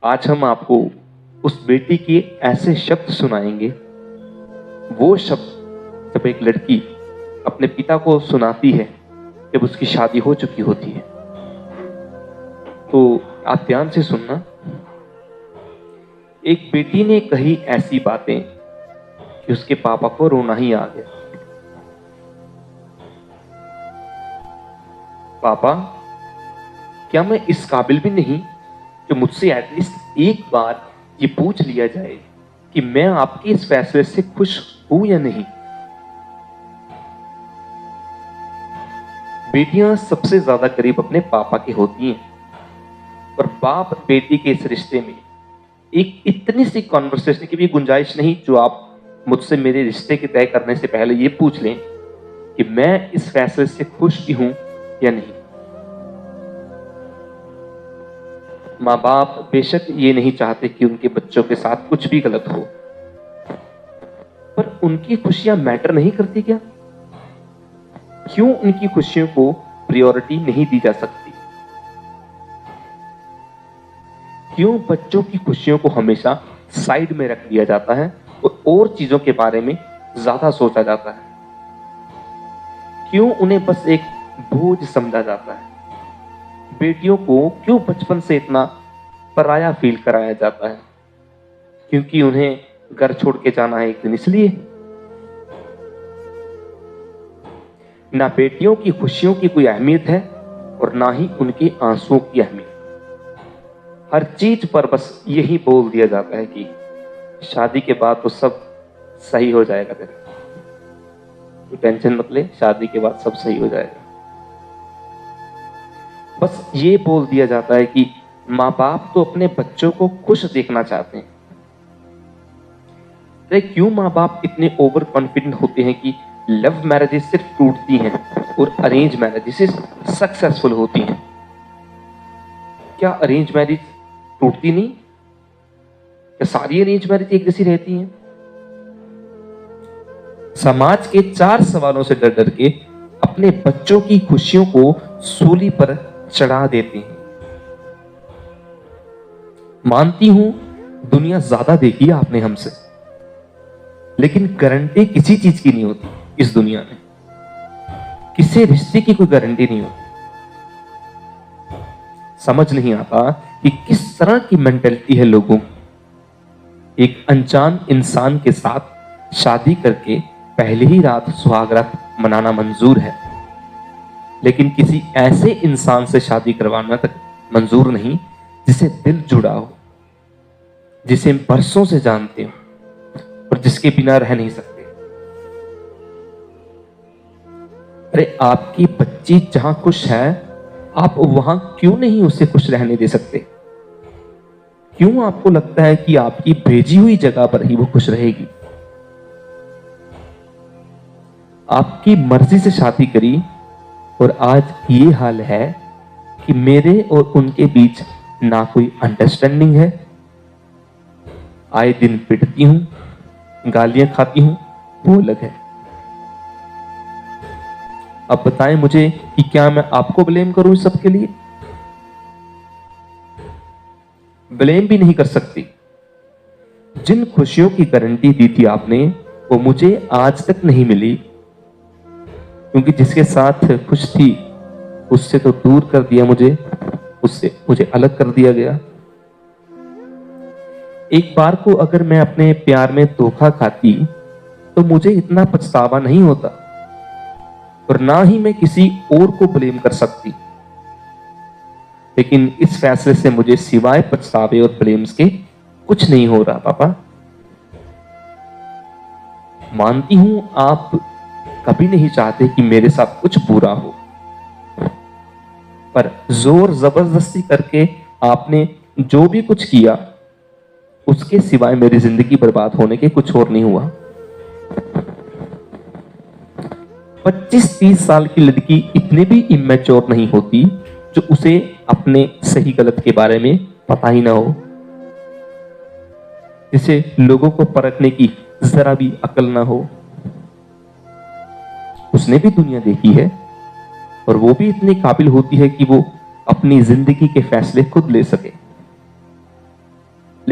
आज हम आपको उस बेटी के ऐसे शब्द सुनाएंगे, वो शब्द जब एक लड़की अपने पिता को सुनाती है जब उसकी शादी हो चुकी होती है। तो आप ध्यान से सुनना। एक बेटी ने कही ऐसी बातें कि उसके पापा को रोना ही आ गया। पापा, क्या मैं इस काबिल भी नहीं कि मुझसे एटलीस्ट एक बार ये पूछ लिया जाए कि मैं आपके इस फैसले से खुश हूं या नहीं? बेटियां सबसे ज्यादा करीब अपने पापा के होती हैं और बाप बेटी के इस रिश्ते में एक इतनी सी कॉन्वर्सेशन की भी गुंजाइश नहीं जो आप मुझसे मेरे रिश्ते के तय करने से पहले ये पूछ लें कि मैं इस फैसले से खुश भी हूं या नहीं। माँ बाप बेशक ये नहीं चाहते कि उनके बच्चों के साथ कुछ भी गलत हो, पर उनकी खुशियां मैटर नहीं करती क्या? क्यों उनकी खुशियों को प्रायोरिटी नहीं दी जा सकती? क्यों बच्चों की खुशियों को हमेशा साइड में रख दिया जाता है और चीजों के बारे में ज्यादा सोचा जाता है? क्यों उन्हें बस एक बोझ समझा जाता है? बेटियों को क्यों बचपन से इतना पराया फील कराया जाता है? क्योंकि उन्हें घर छोड़ के जाना है एक दिन, इसलिए? ना बेटियों की खुशियों की कोई अहमियत है और ना ही उनके आंसुओं की अहमियत। हर चीज पर बस यही बोल दिया जाता है कि शादी के बाद तो सब सही हो जाएगा, तेरा तो टेंशन मत ले, शादी के बाद सब सही हो जाएगा। बस ये बोल दिया जाता है कि माँ बाप तो अपने बच्चों को खुश देखना चाहते हैं। तो क्यों माँ बाप इतने ओवर कॉन्फिडेंट होते हैं कि लव मैरिजेस सिर्फ टूटती हैं और अरेंज मैरिजेस सक्सेसफुल होती हैं? क्या अरेंज मैरिज टूटती नहीं? क्या सारी अरेंज मैरिज एक जैसी रहती हैं? समाज के 4 सवालों से डर डर के अपने बच्चों की खुशियों को सूली पर चढ़ा देते हैं। मानती हूं दुनिया ज्यादा देखी है आपने हमसे, लेकिन गारंटी किसी चीज की नहीं होती इस दुनिया में। किसी रिश्ते की कोई गारंटी नहीं होती। समझ नहीं आता कि किस तरह की मेंटेलिटी है लोगों की। एक अनजान इंसान के साथ शादी करके पहली ही रात सुहागरात मनाना मंजूर है, लेकिन किसी ऐसे इंसान से शादी करवाना तक मंजूर नहीं जिसे दिल जुड़ा हो, जिसे बरसों से जानते हो और जिसके बिना रह नहीं सकते। अरे आपकी बच्ची जहां खुश है, आप वहां क्यों नहीं उसे खुश रहने दे सकते? क्यों आपको लगता है कि आपकी भेजी हुई जगह पर ही वो खुश रहेगी? आपकी मर्जी से शादी करी और आज ये हाल है कि मेरे और उनके बीच ना कोई अंडरस्टैंडिंग है। आए दिन पिटती हूं, गालियां खाती हूं, वो अलग है। अब बताएं मुझे कि क्या मैं आपको ब्लेम करूं इस सब के लिए? ब्लेम भी नहीं कर सकती। जिन खुशियों की गारंटी दी थी आपने, वो मुझे आज तक नहीं मिली, क्योंकि जिसके साथ खुश थी उससे तो दूर कर दिया मुझे, उससे मुझे अलग कर दिया गया। एक बार को अगर मैं अपने प्यार में धोखा खाती तो मुझे इतना पछतावा नहीं होता और ना ही मैं किसी और को ब्लेम कर सकती। लेकिन इस फैसले से मुझे सिवाय पछतावे और ब्लेम्स के कुछ नहीं हो रहा। पापा, मानती हूं आप कभी नहीं चाहते कि मेरे साथ कुछ बुरा हो, पर जोर जबरदस्ती करके आपने जो भी कुछ किया उसके सिवाय मेरी जिंदगी बर्बाद होने के कुछ और नहीं हुआ। 25-30 साल की लड़की इतनी भी इमेच्योर नहीं होती जो उसे अपने सही गलत के बारे में पता ही ना हो, जिसे लोगों को परखने की जरा भी अकल ना हो। उसने भी दुनिया देखी है और वो भी इतनी काबिल होती है कि वो अपनी जिंदगी के फैसले खुद ले सके।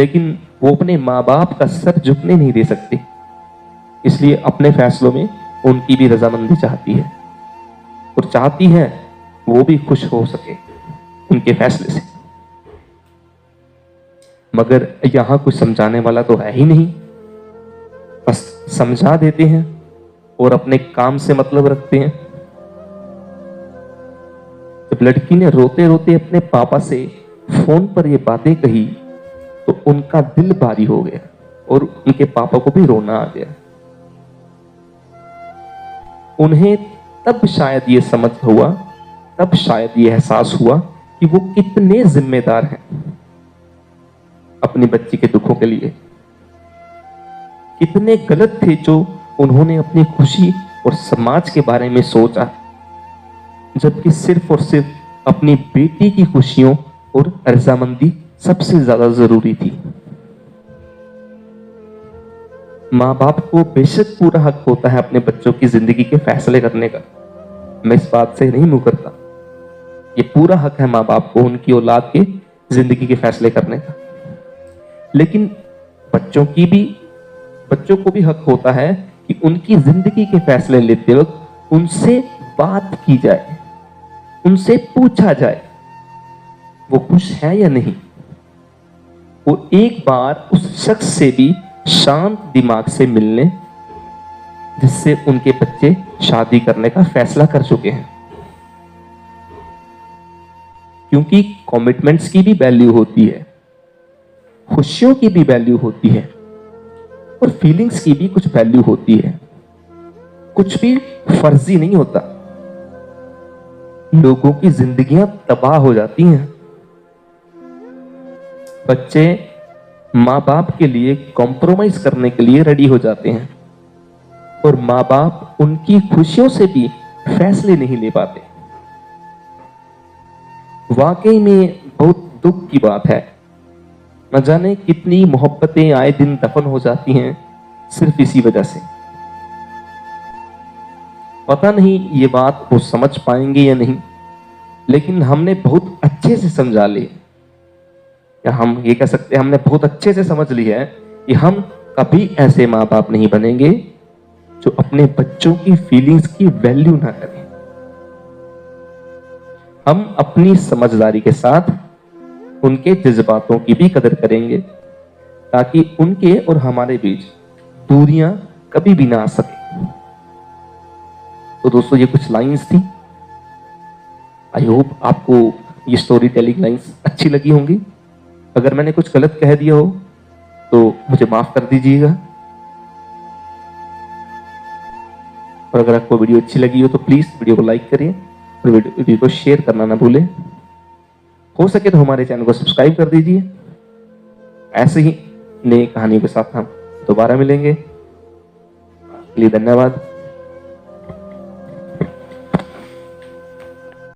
लेकिन वो अपने माँ बाप का सर झुकने नहीं दे सकते, इसलिए अपने फैसलों में उनकी भी रजामंदी चाहती है और चाहती है वो भी खुश हो सके उनके फैसले से। मगर यहां कुछ समझाने वाला तो है ही नहीं, बस समझा देते हैं और अपने काम से मतलब रखते हैं। जब लड़की ने रोते रोते अपने पापा से फोन पर ये बातें कही तो उनका दिल भारी हो गया और उनके पापा को भी रोना आ गया। उन्हें तब शायद ये समझ हुआ, तब शायद ये एहसास हुआ कि वो कितने जिम्मेदार हैं अपनी बच्ची के दुखों के लिए। कितने गलत थे जो उन्होंने अपनी खुशी और समाज के बारे में सोचा, जबकि सिर्फ और सिर्फ अपनी बेटी की खुशियों और रजामंदी सबसे ज्यादा जरूरी थी। माँ बाप को बेशक पूरा हक होता है अपने बच्चों की जिंदगी के फैसले करने का, मैं इस बात से नहीं मुंह करता। ये पूरा हक है माँ बाप को उनकी औलाद के जिंदगी के फैसले करने का, लेकिन बच्चों को भी हक होता है कि उनकी जिंदगी के फैसले लेते वक्त उनसे बात की जाए, उनसे पूछा जाए वो खुश है या नहीं, और एक बार उस शख्स से भी शांत दिमाग से मिलने जिससे उनके बच्चे शादी करने का फैसला कर चुके हैं। क्योंकि कमिटमेंट्स की भी वैल्यू होती है, खुशियों की भी वैल्यू होती है और फीलिंग्स की भी कुछ वैल्यू होती है। कुछ भी फर्जी नहीं होता। लोगों की जिंदगियां तबाह हो जाती हैं। बच्चे माँ बाप के लिए कॉम्प्रोमाइज करने के लिए रेडी हो जाते हैं और माँ बाप उनकी खुशियों से भी फैसले नहीं ले पाते। वाकई में बहुत दुख की बात है। न जाने कितनी मोहब्बतें आए दिन दफन हो जाती हैं सिर्फ इसी वजह से। पता नहीं ये बात वो समझ पाएंगे या नहीं, लेकिन हमने बहुत अच्छे से समझा ली, या हम ये कह सकते हैं हमने बहुत अच्छे से समझ लिया है कि हम कभी ऐसे माँ बाप नहीं बनेंगे जो अपने बच्चों की फीलिंग्स की वैल्यू ना करें। हम अपनी समझदारी के साथ उनके जज्बातों की भी कदर करेंगे ताकि उनके और हमारे बीच दूरियां कभी भी ना आ सके। तो दोस्तों ये कुछ लाइंस थी। आई होप आपको ये स्टोरी टेलिंग लाइंस अच्छी लगी होंगी। अगर मैंने कुछ गलत कह दिया हो तो मुझे माफ कर दीजिएगा, और अगर आपको वीडियो अच्छी लगी हो तो प्लीज वीडियो को लाइक करिए और वीडियो को शेयर करना ना भूलें। हो सके तो हमारे चैनल को सब्सक्राइब कर दीजिए। ऐसे ही नई कहानियों के साथ हम दोबारा मिलेंगे। धन्यवाद।